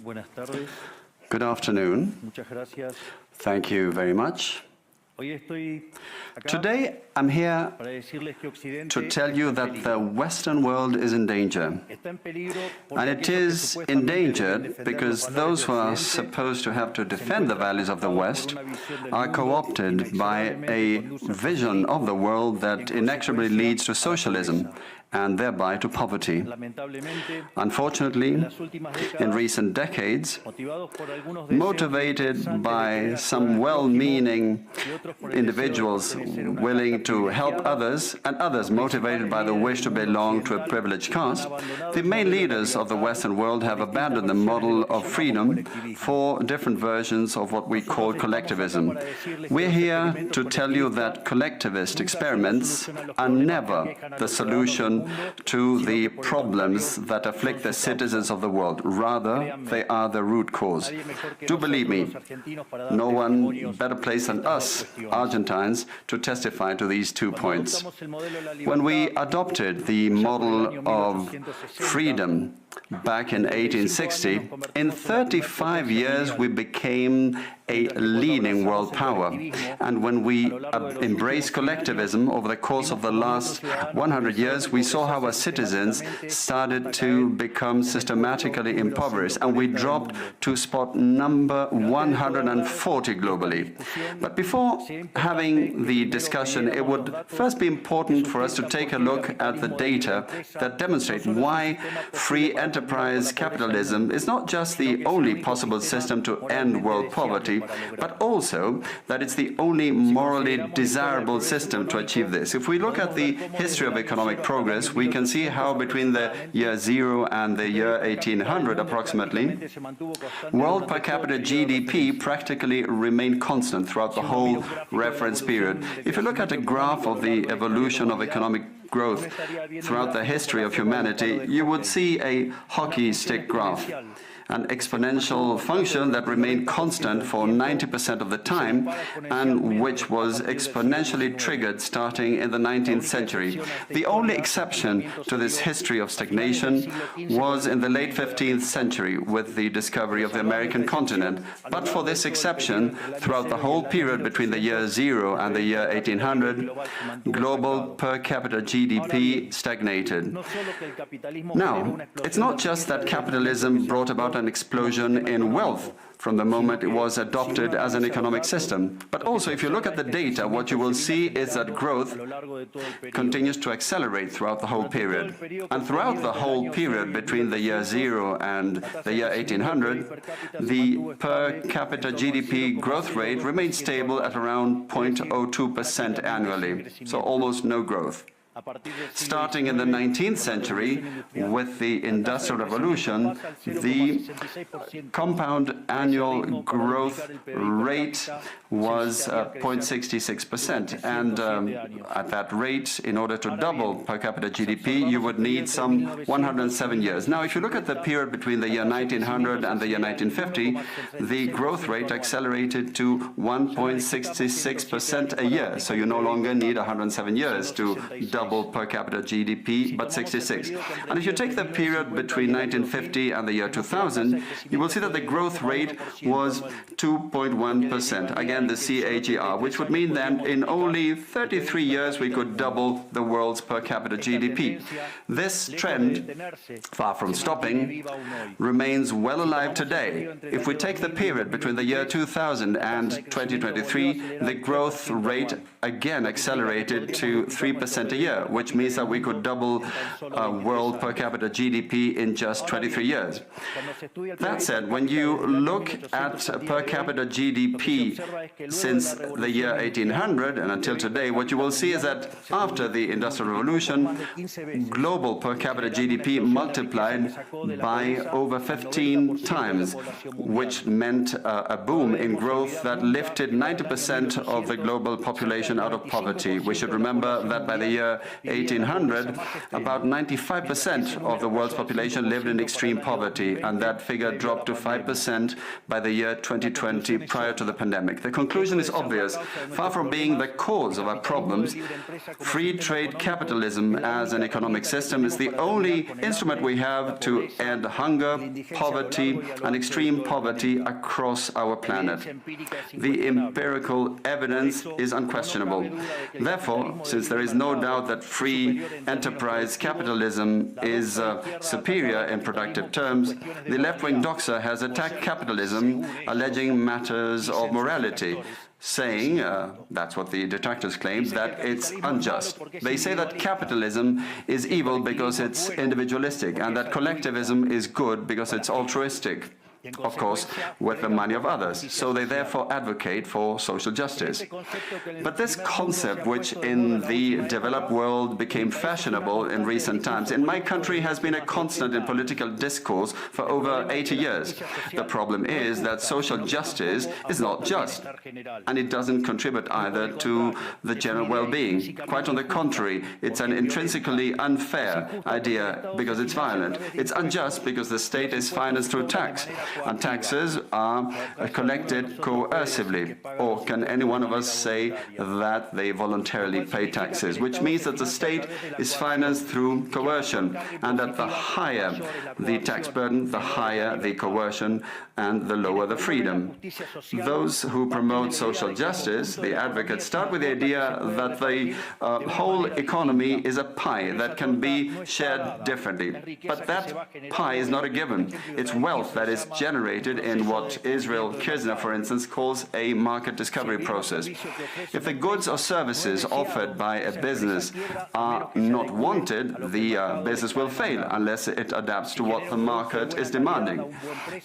Good afternoon. Thank you very much. Today, I'm here to tell you that the Western world is in danger. And it is endangered because those who are supposed to have to defend the values of the West are co-opted by a vision of the world that inexorably leads to socialism and thereby to poverty. Unfortunately, in recent decades, motivated by some well-meaning individuals willing to help others, and others motivated by the wish to belong to a privileged caste, the main leaders of the Western world have abandoned the model of freedom for different versions of what we call collectivism. We're here to tell you that collectivist experiments are never the solution to the problems that afflict the citizens of the world. Rather, they are the root cause. Do believe me, no one better placed than us, Argentines, to testify to these 2 points. When we adopted the model of freedom back in 1860, in 35 years we became a leading world power. And when we embraced collectivism over the course of the last 100 years, we saw how our citizens started to become systematically impoverished, and we dropped to spot number 140 globally. But before having the discussion, it would first be important for us to take a look at the data that demonstrate why free enterprise capitalism is not just the only possible system to end world poverty, but also that it's the only morally desirable system to achieve this. If we look at the history of economic progress, we can see how between the year 0 and the year 1800 approximately, world per capita GDP practically remained constant throughout the whole reference period. If you look at a graph of the evolution of economic growth throughout the history of humanity, you would see a hockey stick graph, an exponential function that remained constant for 90% of the time and which was exponentially triggered starting in the 19th century. The only exception to this history of stagnation was in the late 15th century with the discovery of the American continent. But for this exception, throughout the whole period between the year 0 and the year 1800, global per capita GDP stagnated. Now, it's not just that capitalism brought about an explosion in wealth from the moment it was adopted as an economic system. But also, if you look at the data, what you will see is that growth continues to accelerate throughout the whole period. And throughout the whole period between the year 0 and the year 1800, the per capita GDP growth rate remained stable at around 0.02% annually, so almost no growth. Starting in the 19th century, with the Industrial Revolution, the compound annual growth rate was 0.66%. And at that rate, in order to double per capita GDP, you would need some 107 years. Now, if you look at the period between the year 1900 and the year 1950, the growth rate accelerated to 1.66% a year. So you no longer need 107 years to double per capita GDP, but 66. And if you take the period between 1950 and the year 2000, you will see that the growth rate was 2.1%. Again, the CAGR, which would mean that in only 33 years we could double the world's per capita GDP. This trend, far from stopping, remains well alive today. If we take the period between the year 2000 and 2023, the growth rate again accelerated to 3% a year, which means that we could double world per capita GDP in just 23 years. That said, when you look at per capita GDP since the year 1800 and until today, what you will see is that after the Industrial Revolution, global per capita GDP multiplied by over 15 times, which meant a boom in growth that lifted 90% of the global population out of poverty. We should remember that by the year 1800, about 95% of the world's population lived in extreme poverty, and that figure dropped to 5% by the year 2020, prior to the pandemic. The conclusion is obvious. Far from being the cause of our problems, free trade capitalism as an economic system is the only instrument we have to end hunger, poverty, and extreme poverty across our planet. The empirical evidence is unquestionable. Therefore, since there is no doubt that free enterprise capitalism is superior in productive terms, the left-wing doxa has attacked capitalism, alleging matters of morality, saying, that's what the detractors claim, that it's unjust. They say that capitalism is evil because it's individualistic, and that collectivism is good because it's altruistic, of course, with the money of others. So they therefore advocate for social justice. But this concept, which in the developed world became fashionable in recent times, in my country has been a constant in political discourse for over 80 years. The problem is that social justice is not just, and it doesn't contribute either to the general well-being. Quite on the contrary, it's an intrinsically unfair idea because it's violent. It's unjust because the state is financed through tax. And taxes are collected coercively. Or can any one of us say that they voluntarily pay taxes? Which means that the state is financed through coercion, and that the higher the tax burden, the higher the coercion, and the lower the freedom. Those who promote social justice, the advocates, start with the idea that the whole economy is a pie that can be shared differently. But that pie is not a given. It's wealth that is generated in what Israel Kirzner, for instance, calls a market discovery process. If the goods or services offered by a business are not wanted, the business will fail unless it adapts to what the market is demanding.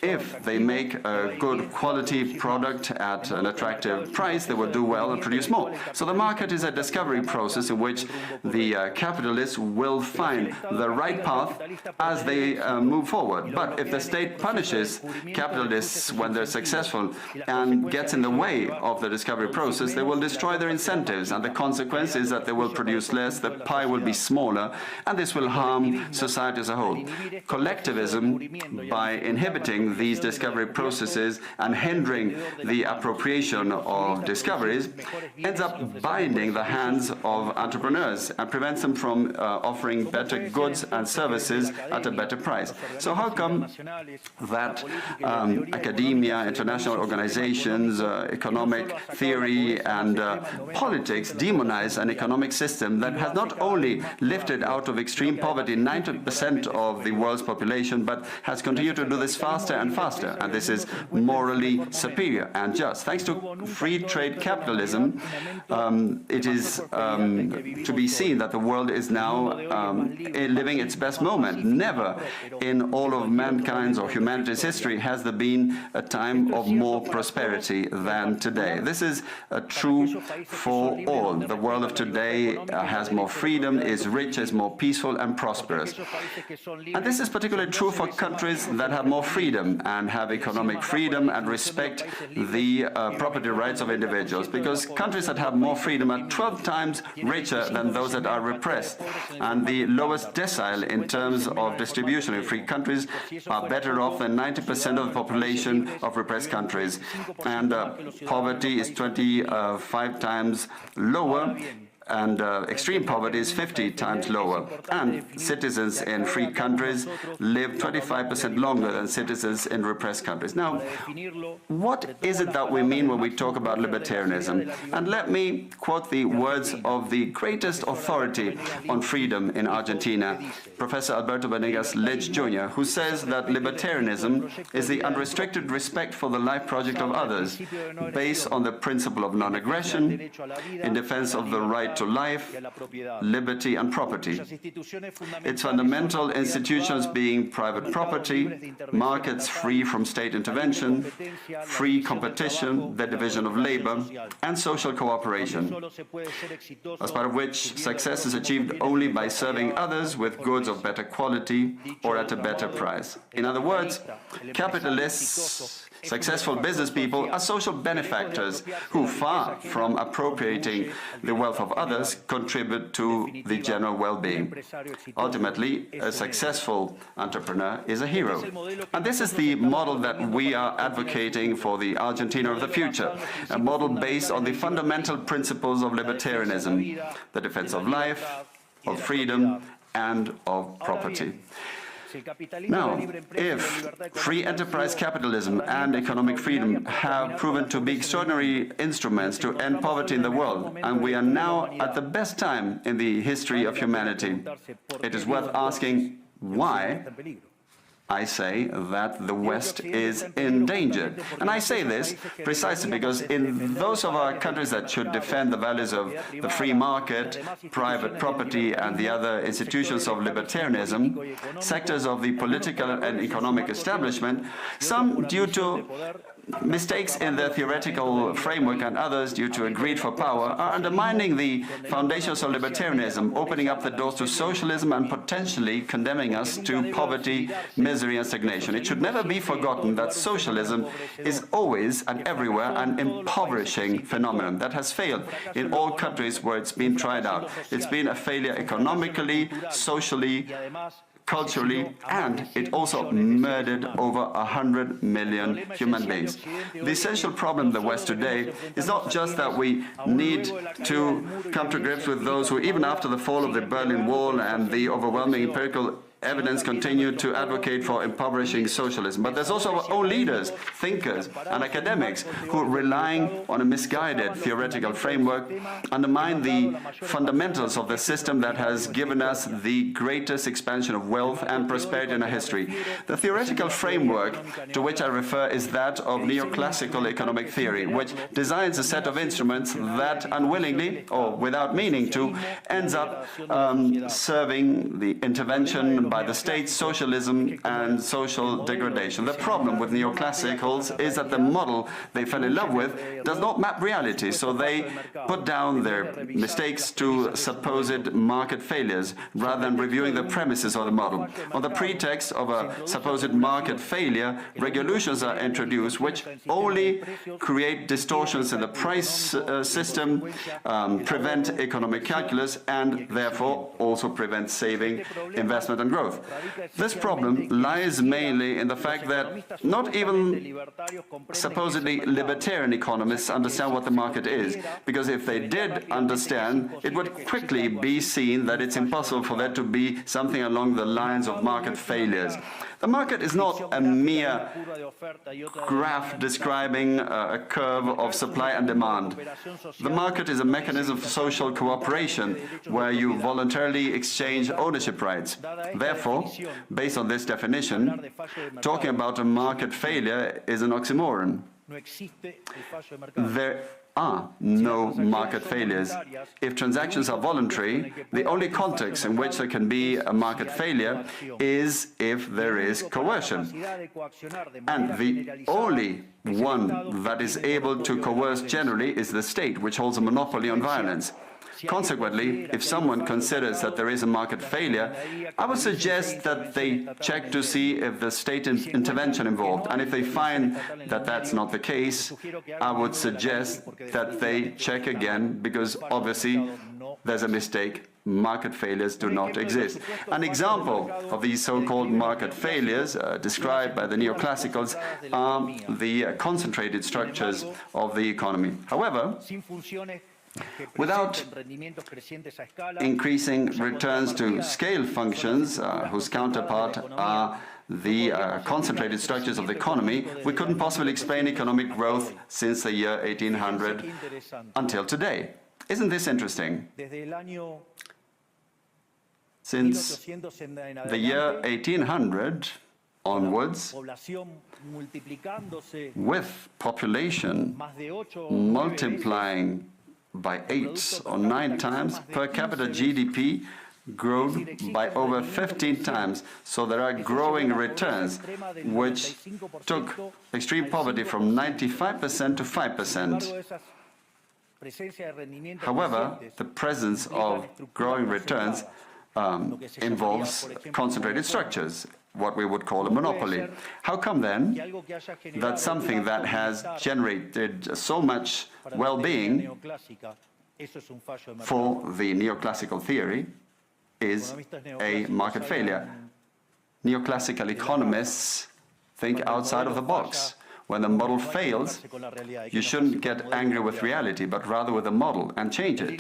If they make a good quality product at an attractive price, they will do well and produce more. So the market is a discovery process in which the capitalists will find the right path as they move forward. But if the state punishes capitalists when they're successful and gets in the way of the discovery process, they will destroy their incentives, and the consequence is that they will produce less, the pie will be smaller, and this will harm society as a whole. Collectivism, by inhibiting these discovery processes and hindering the appropriation of discoveries, ends up binding the hands of entrepreneurs and prevents them from offering better goods and services at a better price. So how come that academia, international organizations, economic theory and politics demonize an economic system that has not only lifted out of extreme poverty 90% of the world's population, but has continued to do this faster and faster, and this is morally superior and just. Thanks to free trade capitalism, it is to be seen that the world is now living its best moment. Never in all of mankind's or humanity's history has there been a time of more prosperity than today. This is true for all. The world of today has more freedom, is rich, is more peaceful and prosperous. And this is particularly true for countries that have more freedom and have economic freedom and respect the property rights of individuals, because countries that have more freedom are 12 times richer than those that are repressed, and the lowest decile in terms of distribution in free countries are better off than 90% of the population of repressed countries, and poverty is 25 times lower, and extreme poverty is 50 times lower. And citizens in free countries live 25% longer than citizens in repressed countries. Now, what is it that we mean when we talk about libertarianism? And let me quote the words of the greatest authority on freedom in Argentina, Professor Alberto Venegas Lich Jr., who says that libertarianism is the unrestricted respect for the life project of others, based on the principle of non-aggression, in defense of the right to life, liberty and property. Its fundamental institutions being private property, markets free from state intervention, free competition, the division of labor, and social cooperation, as part of which success is achieved only by serving others with goods of better quality or at a better price. In other words, capitalists, successful business people are social benefactors who, far from appropriating the wealth of others, others contribute to the general well-being. Ultimately, a successful entrepreneur is a hero. And this is the model that we are advocating for the Argentina of the future, a model based on the fundamental principles of libertarianism, the defense of life, of freedom, and of property. Now, if free enterprise capitalism and economic freedom have proven to be extraordinary instruments to end poverty in the world, and we are now at the best time in the history of humanity, it is worth asking why I say that the West is endangered. And I say this precisely because in those of our countries that should defend the values of the free market, private property, and the other institutions of libertarianism, sectors of the political and economic establishment, some due to mistakes in their theoretical framework and others due to a greed for power are undermining the foundations of libertarianism, opening up the doors to socialism and potentially condemning us to poverty, misery and stagnation. It should never be forgotten that socialism is always and everywhere an impoverishing phenomenon that has failed in all countries where it's been tried out. It's been a failure economically, socially, culturally, and it also murdered over 100 million human beings. The essential problem in the West today is not just that we need to come to grips with those who, even after the fall of the Berlin Wall and the overwhelming empirical evidence, continue to advocate for impoverishing socialism. But there's also our own leaders, thinkers, and academics who, relying on a misguided theoretical framework, undermine the fundamentals of the system that has given us the greatest expansion of wealth and prosperity in our history. The theoretical framework to which I refer is that of neoclassical economic theory, which designs a set of instruments that unwillingly, or without meaning to, ends up serving the intervention by the state, socialism and social degradation. The problem with neoclassicals is that the model they fell in love with does not map reality, so they put down their mistakes to supposed market failures rather than reviewing the premises of the model. On the pretext of a supposed market failure, regulations are introduced which only create distortions in the price system, prevent economic calculus, and therefore also prevent saving, investment and growth. This problem lies mainly in the fact that not even supposedly libertarian economists understand what the market is, because if they did understand, it would quickly be seen that it's impossible for there to be something along the lines of market failures. The market is not a mere graph describing a curve of supply and demand. The market is a mechanism for social cooperation where you voluntarily exchange ownership rights. Therefore, based on this definition, talking about a market failure is an oxymoron. There are no market failures. If transactions are voluntary, the only context in which there can be a market failure is if there is coercion. And the only one that is able to coerce generally is the state, which holds a monopoly on violence. Consequently, if someone considers that there is a market failure, I would suggest that they check to see if the state intervention involved. And if they find that that's not the case, I would suggest that they check again, because obviously there's a mistake. Market failures do not exist. An example of these so-called market failures described by the neoclassicals are the concentrated structures of the economy. However, without increasing returns to scale functions, whose counterpart are the concentrated structures of the economy, we couldn't possibly explain economic growth since the year 1800 until today. Isn't this interesting? Since the year 1800 onwards, with population multiplying by 8 or 9 times, per capita GDP grown by over 15 times. So there are growing returns, which took extreme poverty from 95% to 5%. However, the presence of growing returns involves concentrated structures, what we would call a monopoly. How come then that something that has generated so much well-being for the neoclassical theory is a market failure. Neoclassical economists think outside of the box. When the model fails, you shouldn't get angry with reality, but rather with the model and change it.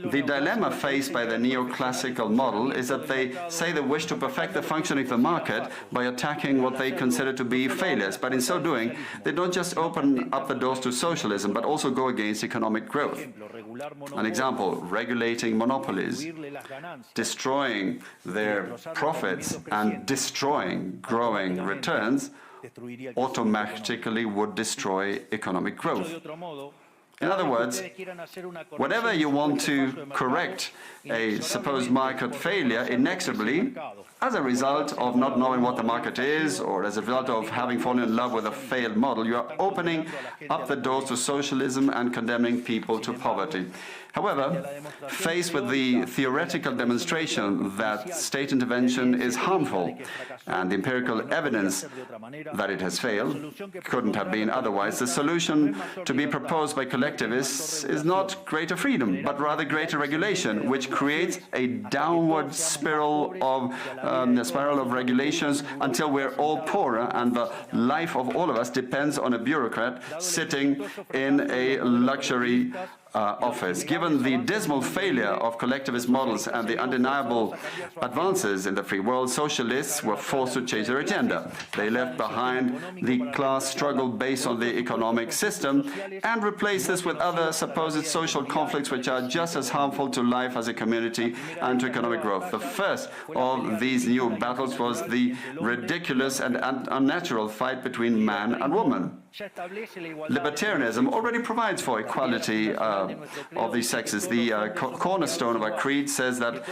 The dilemma faced by the neoclassical model is that they say they wish to perfect the functioning of the market by attacking what they consider to be failures. But in so doing, they don't just open up the doors to socialism, but also go against economic growth. An example, regulating monopolies, destroying their profits and destroying growing returns automatically would destroy economic growth. In other words, whenever you want to correct a supposed market failure inexorably, as a result of not knowing what the market is, or as a result of having fallen in love with a failed model, you are opening up the doors to socialism and condemning people to poverty. However, faced with the theoretical demonstration that state intervention is harmful and the empirical evidence that it has failed couldn't have been otherwise, the solution to be proposed by collectivists is not greater freedom, but rather greater regulation, which creates a downward spiral of regulations until we're all poorer and the life of all of us depends on a bureaucrat sitting in a luxury office. Given the dismal failure of collectivist models and the undeniable advances in the free world, socialists were forced to change their agenda. They left behind the class struggle based on the economic system and replaced this with other supposed social conflicts which are just as harmful to life as a community and to economic growth. The first of these new battles was the ridiculous and unnatural fight between man and woman. Libertarianism already provides for equality of these sexes. The cornerstone of our creed says that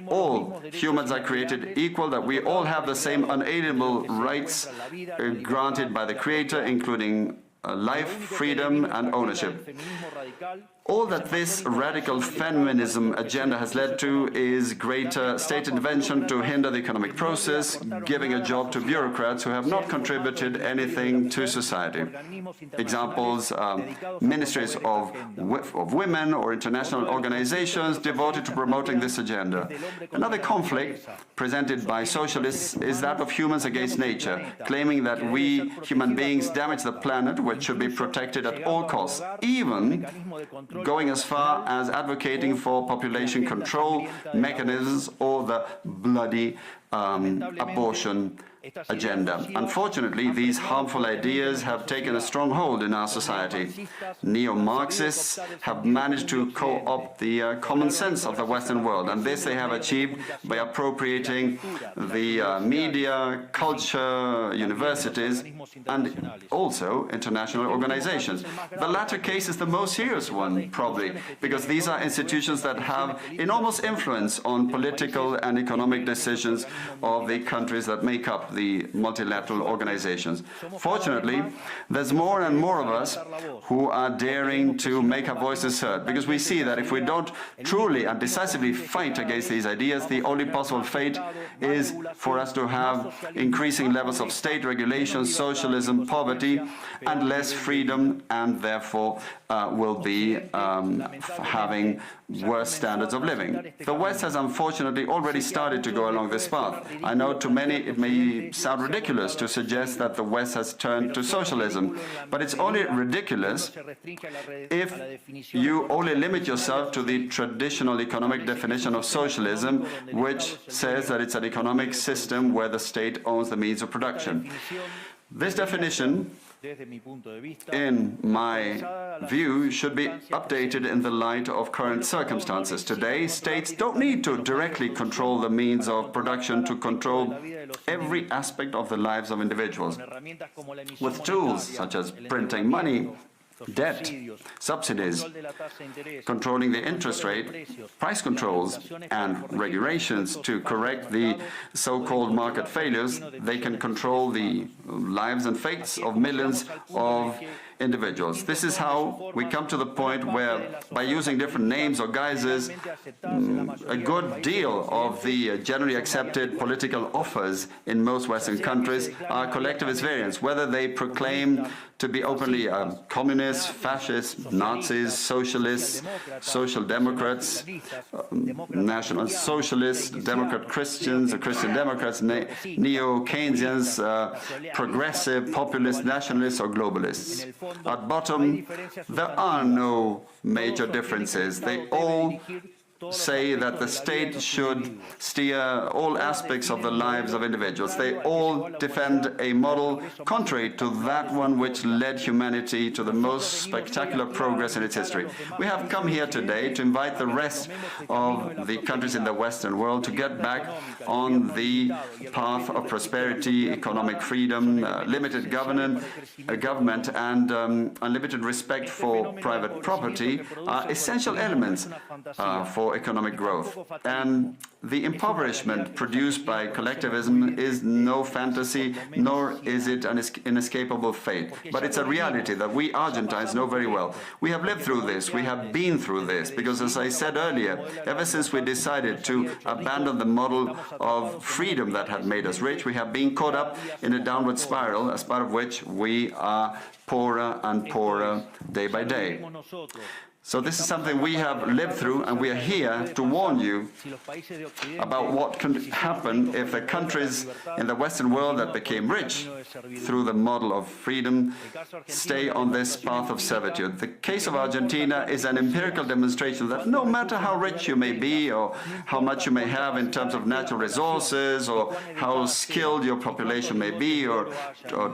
all humans are created equal, that we all have the same unalienable rights granted by the Creator, including life, freedom, and ownership. All that this radical feminism agenda has led to is greater state intervention to hinder the economic process, giving a job to bureaucrats who have not contributed anything to society. Examples, ministries of women or international organizations devoted to promoting this agenda. Another conflict presented by socialists is that of humans against nature, claiming that we human beings damage the planet, which should be protected at all costs, even going as far as advocating for population control mechanisms or the bloody abortion agenda. Unfortunately, these harmful ideas have taken a strong hold in our society. Neo-Marxists have managed to co-opt the common sense of the Western world, and this they have achieved by appropriating the media, culture, universities, and also international organizations. The latter case is the most serious one, probably, because these are institutions that have enormous influence on political and economic decisions of the countries that make up the multilateral organizations. Fortunately, there's more and more of us who are daring to make our voices heard, because we see that if we don't truly and decisively fight against these ideas, the only possible fate is for us to have increasing levels of state regulation, socialism, poverty, and less freedom, and therefore will be having worse standards of living. The West has unfortunately already started to go along this path. I know to many it may sound ridiculous to suggest that the West has turned to socialism, but it's only ridiculous if you only limit yourself to the traditional economic definition of socialism, which says that it's an economic system where the state owns the means of production. This definition, in my view, should be updated in the light of current circumstances. Today, states don't need to directly control the means of production to control every aspect of the lives of individuals. With tools such as printing money, debt, subsidies, controlling the interest rate, price controls, and regulations to correct the so-called market failures, they can control the lives and fates of millions of individuals. This is how we come to the point where, by using different names or guises, a good deal of the generally accepted political offers in most Western countries are collectivist variants, whether they proclaim to be openly communists, fascists, Nazis, socialists, social democrats, national socialists, Democrat Christians, or Christian Democrats, neo-Keynesians, progressive, populist, nationalists, or globalists. At bottom, there are no major differences. They all say that the state should steer all aspects of the lives of individuals. They all defend a model contrary to that one which led humanity to the most spectacular progress in its history. We have come here today to invite the rest of the countries in the Western world to get back on the path of prosperity, economic freedom, limited government, and unlimited respect for private property are essential elements for economic growth. And the impoverishment produced by collectivism is no fantasy, nor is it an inescapable fate. But it's a reality that we Argentines know very well. We have lived through this, we have been through this, because as I said earlier, ever since we decided to abandon the model of freedom that had made us rich, we have been caught up in a downward spiral, as part of which we are poorer and poorer day by day. So this is something we have lived through, and we are here to warn you about what can happen if the countries in the Western world that became rich through the model of freedom stay on this path of servitude. The case of Argentina is an empirical demonstration that no matter how rich you may be, or how much you may have in terms of natural resources, or how skilled your population may be, or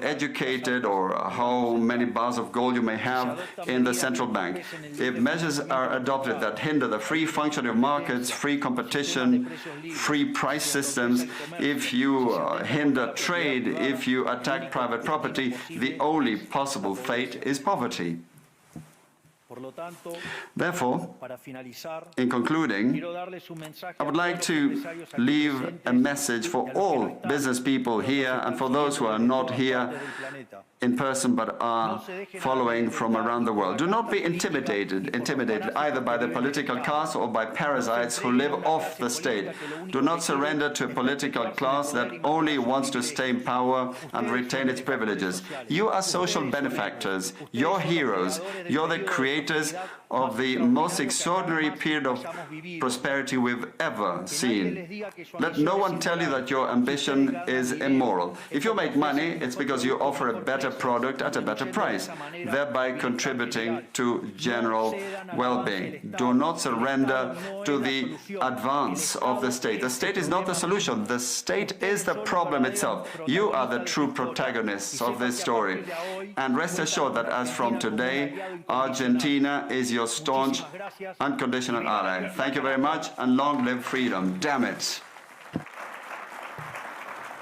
educated, or how many bars of gold you may have in the central bank, if measures are adopted that hinder the free functioning of markets, free competition, free price systems, if you hinder trade, if you attack private property, the only possible fate is poverty. Therefore, in concluding, I would like to leave a message for all business people here and for those who are not here in person but are following from around the world. Do not be intimidated either by the political class or by parasites who live off the state. Do not surrender to a political class that only wants to stay in power and retain its privileges. You are social benefactors, you're heroes, you're the creators of the most extraordinary period of prosperity we've ever seen. Let no one tell you that your ambition is immoral. If you make money, it's because you offer a better product at a better price, thereby contributing to general well-being. Do not surrender to the advance of the state. The state is not the solution. The state is the problem itself. You are the true protagonists of this story. And rest assured that as from today, Argentina is your staunch, unconditional ally. Thank you very much, and long live freedom. Damn it.